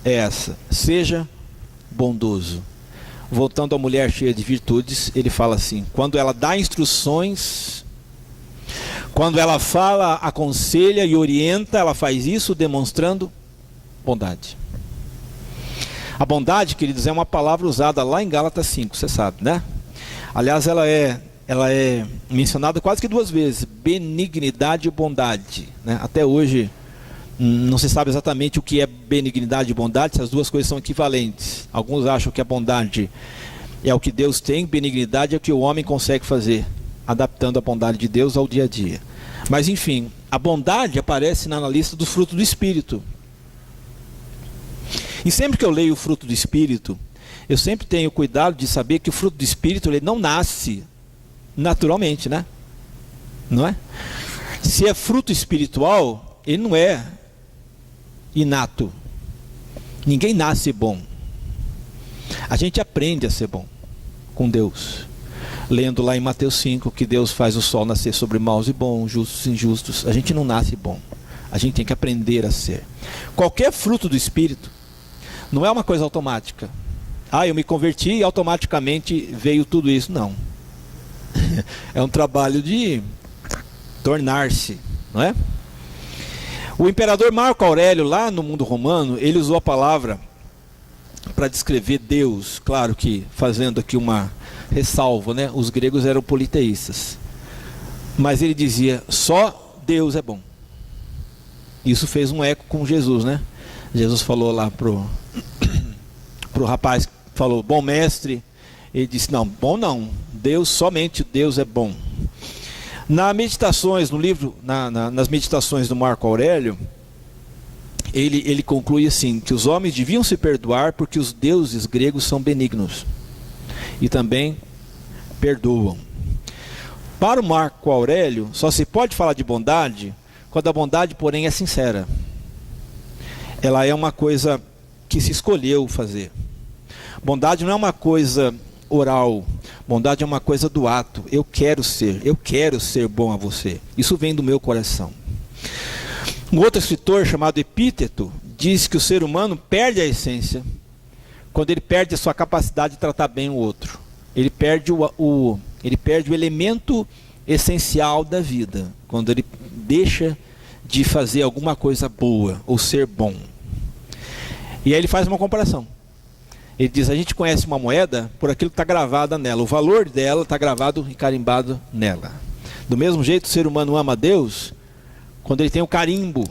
é essa: seja bondoso. Voltando à mulher cheia de virtudes, ele fala assim: quando ela dá instruções, quando ela fala, aconselha e orienta, ela faz isso demonstrando bondade. A bondade, queridos, é uma palavra usada lá em Gálatas 5, você sabe, né? Aliás, ela é mencionada quase que 2 vezes: benignidade e bondade, né? Até hoje não se sabe exatamente o que é benignidade e bondade, se as duas coisas são equivalentes. Alguns acham que a bondade é o que Deus tem, benignidade é o que o homem consegue fazer, adaptando a bondade de Deus ao dia a dia. Mas enfim, a bondade aparece na lista dos frutos do Espírito. E sempre que eu leio o fruto do Espírito, eu sempre tenho cuidado de saber que o fruto do Espírito ele não nasce naturalmente, né? Não é? Se é fruto espiritual, ele não é inato. Ninguém nasce bom. A gente aprende a ser bom com Deus. Lendo lá em Mateus 5 que Deus faz o sol nascer sobre maus e bons, justos e injustos. A gente não nasce bom. A gente tem que aprender a ser. Qualquer fruto do Espírito não é uma coisa automática. Ah, eu me converti e automaticamente veio tudo isso. Não. É um trabalho de tornar-se, não é? O imperador Marco Aurélio, lá no mundo romano, ele usou a palavra para descrever Deus, claro que fazendo aqui uma ressalva, né? Os gregos eram politeístas, mas ele dizia: só Deus é bom. Isso fez um eco com Jesus, né? Jesus falou lá pro rapaz, falou: bom mestre. Ele disse: não, bom não, Deus, somente Deus é bom. Nas meditações, no livro, nas meditações do Marco Aurélio, ele conclui assim, que os homens deviam se perdoar porque os deuses gregos são benignos e também perdoam. Para o Marco Aurélio, só se pode falar de bondade quando a bondade, porém, é sincera. Ela é uma coisa que se escolheu fazer. Bondade não é uma coisa oral. Bondade é uma coisa do ato. Eu quero ser bom a você. Isso vem do meu coração. Um outro escritor chamado Epíteto diz que o ser humano perde a essência quando ele perde a sua capacidade de tratar bem o outro. Ele perde o elemento essencial da vida, quando ele deixa de fazer alguma coisa boa ou ser bom. E aí ele faz uma comparação. Ele diz: a gente conhece uma moeda por aquilo que está gravado nela. O valor dela está gravado e carimbado nela. Do mesmo jeito, o ser humano ama a Deus quando ele tem o carimbo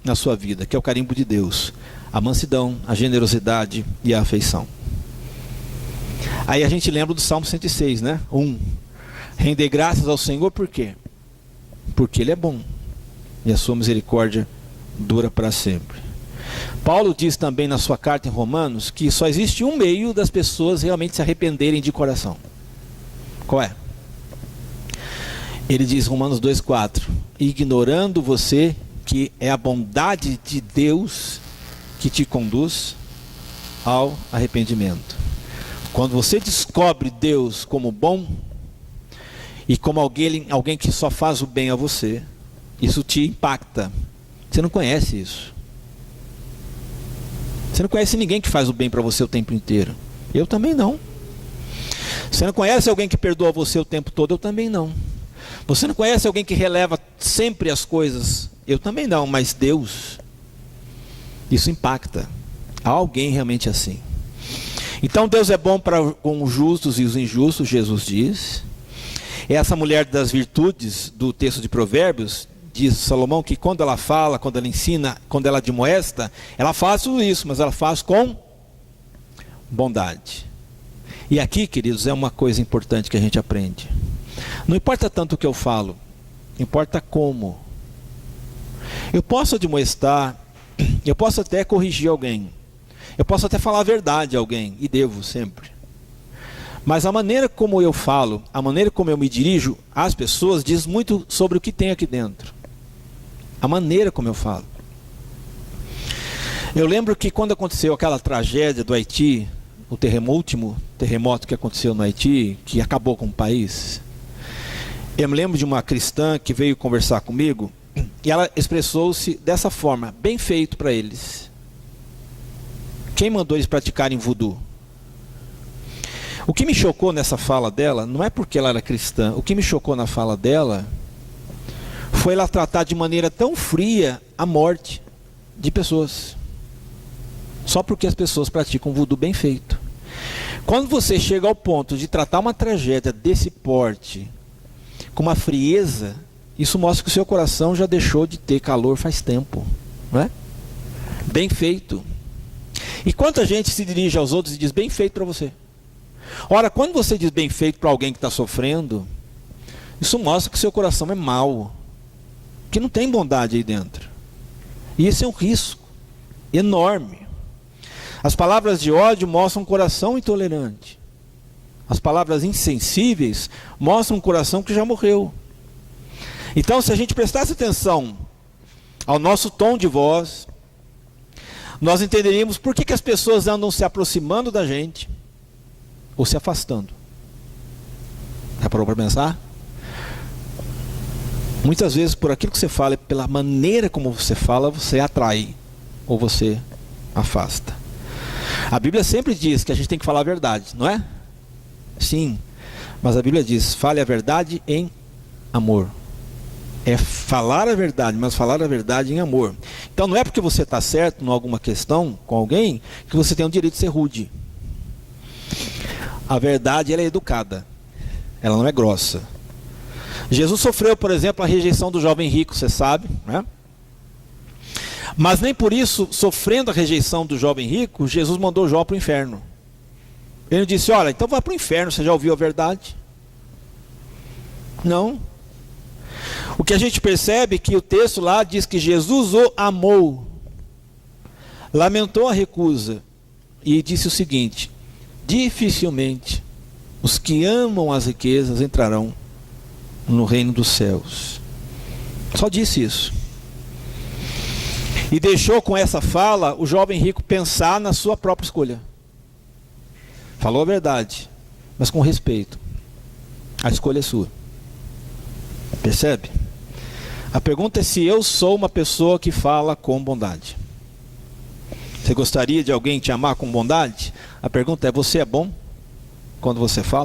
na sua vida, que é o carimbo de Deus: a mansidão, a generosidade e a afeição. Aí a gente lembra do Salmo 106, né? 1. Render graças ao Senhor, por quê? Porque Ele é bom e a sua misericórdia dura para sempre. Paulo diz também na sua carta em Romanos que só existe um meio das pessoas realmente se arrependerem de coração. Qual é? Ele diz, Romanos 2,4: ignorando você que é a bondade de Deus que te conduz ao arrependimento. Quando você descobre Deus como bom e como alguém que só faz o bem a você, isso te impacta. Você não conhece isso. Você não conhece ninguém que faz o bem para você o tempo inteiro. Eu também não. Você não conhece alguém que perdoa você o tempo todo. Eu também não. Você não conhece alguém que releva sempre as coisas. Eu também não. Mas Deus, isso impacta. Há alguém realmente assim. Então Deus é bom com os justos e os injustos, Jesus diz. Essa mulher das virtudes do texto de Provérbios, diz Salomão que quando ela fala, quando ela ensina, quando ela admoesta, ela faz tudo isso, mas ela faz com bondade. E aqui, queridos, é uma coisa importante que a gente aprende. Não importa tanto o que eu falo, importa como. Eu posso admoestar, eu posso até corrigir alguém, eu posso até falar a verdade a alguém, e devo sempre. Mas a maneira como eu falo, a maneira como eu me dirijo às pessoas diz muito sobre o que tem aqui dentro. A maneira como eu falo. Eu lembro que quando aconteceu aquela tragédia do Haiti, o último terremoto que aconteceu no Haiti, que acabou com o país, eu me lembro de uma cristã que veio conversar comigo, e ela expressou-se dessa forma: bem feito para eles. Quem mandou eles praticarem voodoo? O que me chocou nessa fala dela, não é porque ela era cristã, o que me chocou na fala dela foi ela tratar de maneira tão fria a morte de pessoas. Só porque as pessoas praticam voodoo bem feito. Quando você chega ao ponto de tratar uma tragédia desse porte com uma frieza, isso mostra que o seu coração já deixou de ter calor faz tempo, não é? Bem feito. E quanta gente se dirige aos outros e diz bem feito para você. Ora, quando você diz bem feito para alguém que está sofrendo, isso mostra que o seu coração é mau, que não tem bondade aí dentro. E esse é um risco enorme. As palavras de ódio mostram um coração intolerante. As palavras insensíveis mostram um coração que já morreu. Então, se a gente prestasse atenção ao nosso tom de voz, nós entenderíamos por que as pessoas andam se aproximando da gente ou se afastando. Já parou para pensar? Muitas vezes, por aquilo que você fala, pela maneira como você fala, você atrai ou você afasta. A Bíblia sempre diz que a gente tem que falar a verdade, não é? Sim, mas a Bíblia diz, fale a verdade em amor. É falar a verdade, mas falar a verdade em amor. Então não é porque você está certo em alguma questão com alguém que você tem o direito de ser rude. A verdade, ela é educada, ela não é grossa. Jesus sofreu, por exemplo, a rejeição do jovem rico, você sabe, né? Mas nem por isso, sofrendo a rejeição do jovem rico, Jesus mandou Jó para o inferno. Ele disse, olha, então vai para o inferno, você já ouviu a verdade? Não. O que a gente percebe é que o texto lá diz que Jesus o amou, lamentou a recusa e disse o seguinte, dificilmente os que amam as riquezas entrarão no reino dos céus. Só disse isso. E deixou com essa fala o jovem rico pensar na sua própria escolha. Falou a verdade, mas com respeito. A escolha é sua. Percebe? A pergunta é se eu sou uma pessoa que fala com bondade. Você gostaria de alguém te amar com bondade? A pergunta é, você é bom quando você fala?